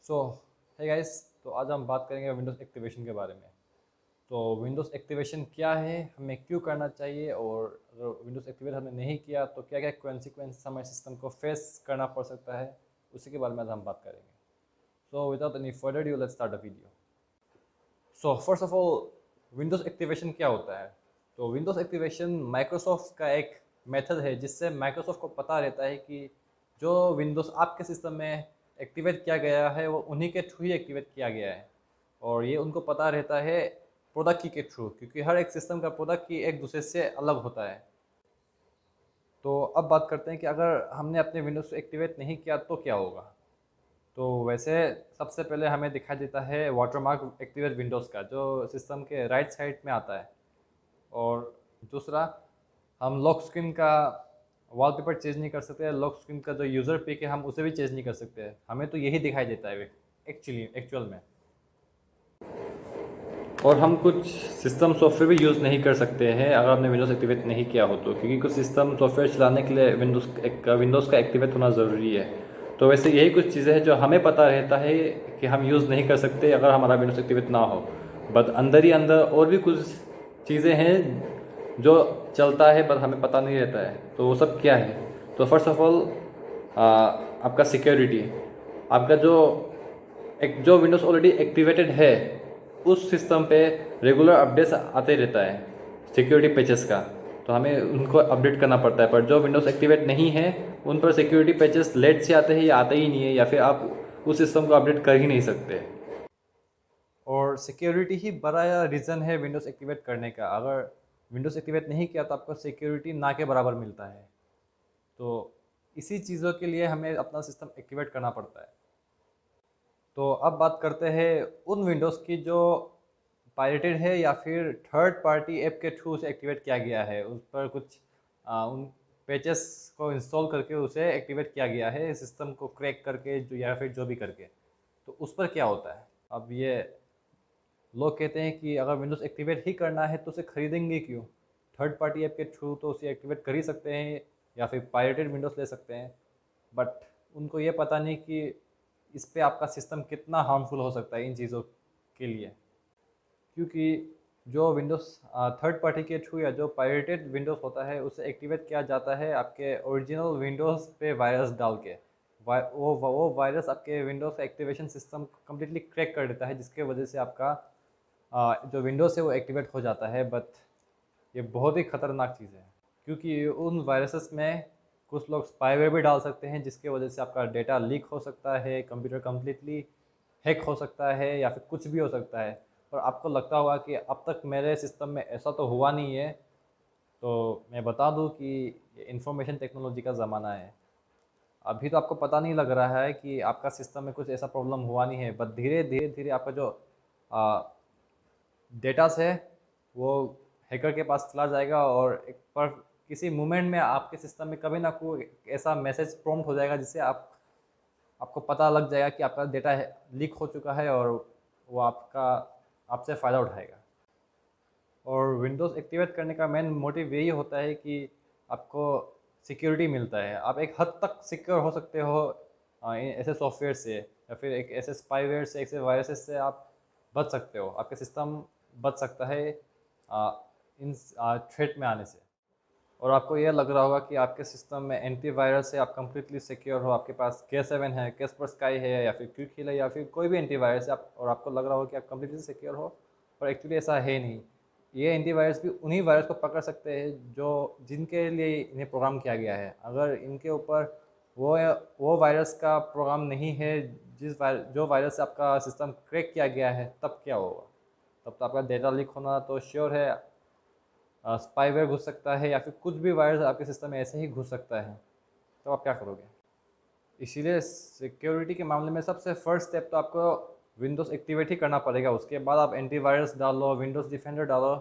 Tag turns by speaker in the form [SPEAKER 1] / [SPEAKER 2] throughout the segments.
[SPEAKER 1] सो hey guys, तो आज हम बात करेंगे विंडोज़ एक्टिवेशन के बारे में। तो विंडोज़ एक्टिवेशन क्या है, हमें क्यों करना चाहिए, और अगर विंडोज़ एक्टिवेट हमने नहीं किया तो क्या क्या कॉन्सिक्वेंस हमारे सिस्टम को फेस करना पड़ सकता है, उसी के बारे में आज हम बात करेंगे। So without any further due, let's start the video. So first of all, Windows activation क्या होता है? तो विंडोज़ एक्टिवेशन माइक्रोसॉफ्ट का एक मेथड है जिससे माइक्रोसॉफ्ट को पता रहता है कि जो विंडोज़ आपके सिस्टम में एक्टिवेट किया गया है वो उन्हीं के थ्रू ही एक्टिवेट किया गया है। और ये उनको पता रहता है प्रोडक्ट की के थ्रू, क्योंकि हर एक सिस्टम का प्रोडक्ट की एक दूसरे से अलग होता है। तो अब बात करते हैं कि अगर हमने अपने विंडोज़ एक्टिवेट नहीं किया तो क्या होगा। तो वैसे सबसे पहले हमें दिखाई देता है वाटरमार्क एक्टिवेट विंडोज़ का, जो सिस्टम के राइट साइड में आता है। और दूसरा, हम लॉक स्क्रीन का वॉलपेपर चेंज नहीं कर सकते, लॉक स्क्रीन का जो यूज़र पिक है हम उसे भी चेंज नहीं कर सकते। हमें तो यही दिखाई देता है एक्चुअल में। और हम कुछ सिस्टम सॉफ्टवेयर भी यूज़ नहीं कर सकते हैं अगर आपने विंडोज़ एक्टिवेट नहीं किया हो तो, क्योंकि कुछ सिस्टम सॉफ्टवेयर चलाने के लिए विंडोज़ का एक्टिवेट होना ज़रूरी है। तो वैसे यही कुछ चीज़ें हैं जो हमें पता रहता है कि हम यूज़ नहीं कर सकते अगर हमारा विंडोज़ एक्टिवेट ना हो। बट अंदर ही अंदर और भी कुछ चीज़ें हैं जो चलता है बट हमें पता नहीं रहता है। तो वो सब क्या है? तो फर्स्ट ऑफ ऑल, आपका सिक्योरिटी। आपका जो विंडोज़ ऑलरेडी एक्टिवेटेड है उस सिस्टम पे रेगुलर अपडेट्स आते रहता है सिक्योरिटी पैचेस का। तो हमें उनको अपडेट करना पड़ता है। पर जो विंडोज़ एक्टिवेट नहीं है उन पर सिक्योरिटी पैचेस लेट से आते हैं या आते ही नहीं है, या फिर आप उस सिस्टम को अपडेट कर ही नहीं सकते। और सिक्योरिटी ही बड़ा रीज़न है विंडोज़ एक्टिवेट करने का। अगर विंडोज़ एक्टिवेट नहीं किया तो आपको सिक्योरिटी ना के बराबर मिलता है। तो इसी चीज़ों के लिए हमें अपना सिस्टम एक्टिवेट करना पड़ता है। तो अब बात करते हैं उन विंडोज़ की जो पायरेटेड है या फिर थर्ड पार्टी ऐप के थ्रू उसे एक्टिवेट किया गया है। उस पर कुछ उन पैचेस को इंस्टॉल करके उसे एक्टिवेट किया गया है, सिस्टम को क्रैक करके जो या फिर जो भी करके। तो उस पर क्या होता है? अब ये लोग कहते हैं कि अगर विंडोज़ एक्टिवेट ही करना है तो उसे खरीदेंगे क्यों? थर्ड पार्टी ऐप के थ्रू तो उसे एक्टिवेट कर ही सकते हैं, या फिर पायरेटेड विंडोज़ ले सकते हैं। बट उनको ये पता नहीं कि इस पे आपका सिस्टम कितना हार्मफुल हो सकता है इन चीज़ों के लिए। क्योंकि जो विंडोज़ थर्ड पार्टी के थ्रू या जो पायरेटेड विंडोज़ होता है उसे एक्टिवेट किया जाता है आपके ओरिजिनल विंडोज़ पे वायरस डाल के। वो वायरस आपके विंडोज़ का एक्टिवेशन सिस्टम कम्प्लीटली क्रैक कर देता है, जिसके वजह से आपका जो विंडोज़ है वो एक्टिवेट हो जाता है। बट ये बहुत ही ख़तरनाक चीज़ है, क्योंकि उन वायरसेस में कुछ लोग स्पाईवेयर भी डाल सकते हैं, जिसके वजह से आपका डेटा लीक हो सकता है, कंप्यूटर कम्प्लीटली हैक हो सकता है, या फिर कुछ भी हो सकता है। और आपको लगता होगा कि अब तक मेरे सिस्टम में ऐसा तो हुआ नहीं है। तो मैं बता दूं कि ये इंफॉर्मेशन टेक्नोलॉजी का ज़माना है। अभी तो आपको पता नहीं लग रहा है कि आपका सिस्टम में कुछ ऐसा प्रॉब्लम हुआ नहीं है, बट धीरे धीरे धीरे आपका जो डेटास है वो हैकर के पास चला जाएगा, और एक पर किसी मोमेंट में आपके सिस्टम में कभी ना कोई ऐसा मैसेज प्रॉम्प्ट हो जाएगा जिससे आपको पता लग जाएगा कि आपका डेटा लीक हो चुका है, और वो आपसे फ़ायदा उठाएगा। और विंडोज़ एक्टिवेट करने का मेन मोटिव यही होता है कि आपको सिक्योरिटी मिलता है। आप एक हद तक सिक्योर हो सकते हो ऐसे सॉफ्टवेयर से, या फिर एक ऐसे स्पाईवेयर से, ऐसे वायरसेस से आप बच सकते हो। आपके सिस्टम बच सकता है इन थ्रेट में आने से। और आपको यह लग रहा होगा कि आपके सिस्टम में एंटीवायरस है, आप कम्प्लीटली सिक्योर हो, आपके पास K7 है, कैस्परस्काई है, या फिर क्विकहिल है, या फिर कोई भी एंटीवायरस है, आप और आपको लग रहा हो कि आप कम्प्लीटली सिक्योर हो। पर एक्चुअली ऐसा है नहीं। ये एंटीवायरस भी उन्हीं वायरस को पकड़ सकते हैं जो जिनके लिए इन्हें प्रोग्राम किया गया है। अगर इनके ऊपर वो वो वायरस का प्रोग्राम नहीं है जो वायरस से आपका सिस्टम क्रैक किया गया है, तब क्या होगा? तब तो आपका डेटा लीक होना तो श्योर है। स्पाईवेयर घुस सकता है, या फिर कुछ भी वायरस आपके सिस्टम में ऐसे ही घुस सकता है। तो आप क्या करोगे? इसीलिए सिक्योरिटी के मामले में सबसे फर्स्ट स्टेप तो आपको विंडोज़ एक्टिवेट ही करना पड़ेगा। उसके बाद आप एंटीवायरस डालो, विंडोज़ डिफेंडर डालो,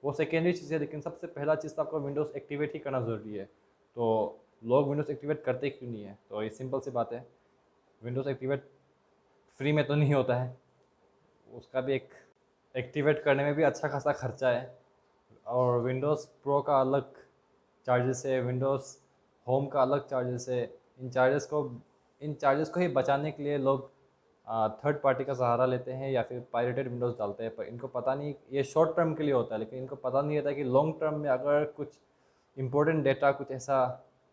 [SPEAKER 1] वो सेकेंडरी चीज़ है। लेकिन सबसे पहला चीज़ तो आपको विंडोज़ एक्टिवेट ही करना ज़रूरी है। तो लोग विंडोज़ एक्टिवेट करते क्यों नहीं है? तो ये सिंपल सी बात है, विंडोज़ एक्टिवेट फ्री में तो नहीं होता है। उसका भी एक एक्टिवेट करने में भी अच्छा खासा खर्चा है। और विंडोज़ प्रो का अलग चार्जेस है, विंडोज़ होम का अलग चार्जेस है। इन चार्जेस को ही बचाने के लिए लोग थर्ड पार्टी का सहारा लेते हैं या फिर पायरेटेड विंडोज़ डालते हैं, पर इनको पता नहीं, ये शॉर्ट टर्म के लिए होता है, लेकिन इनको पता नहीं रहता कि लॉन्ग टर्म में अगर कुछ इंपॉर्टेंट डेटा, कुछ ऐसा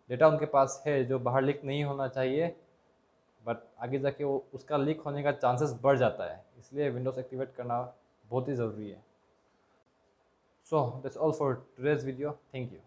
[SPEAKER 1] डेटा उनके पास है जो बाहर लीक नहीं होना चाहिए, बट आगे जाके वो उसका लीक होने का चांसेस बढ़ जाता है, इसलिए विंडोज़ एक्टिवेट करना बहुत ही ज़रूरी है। So that's all for today's video, thank you.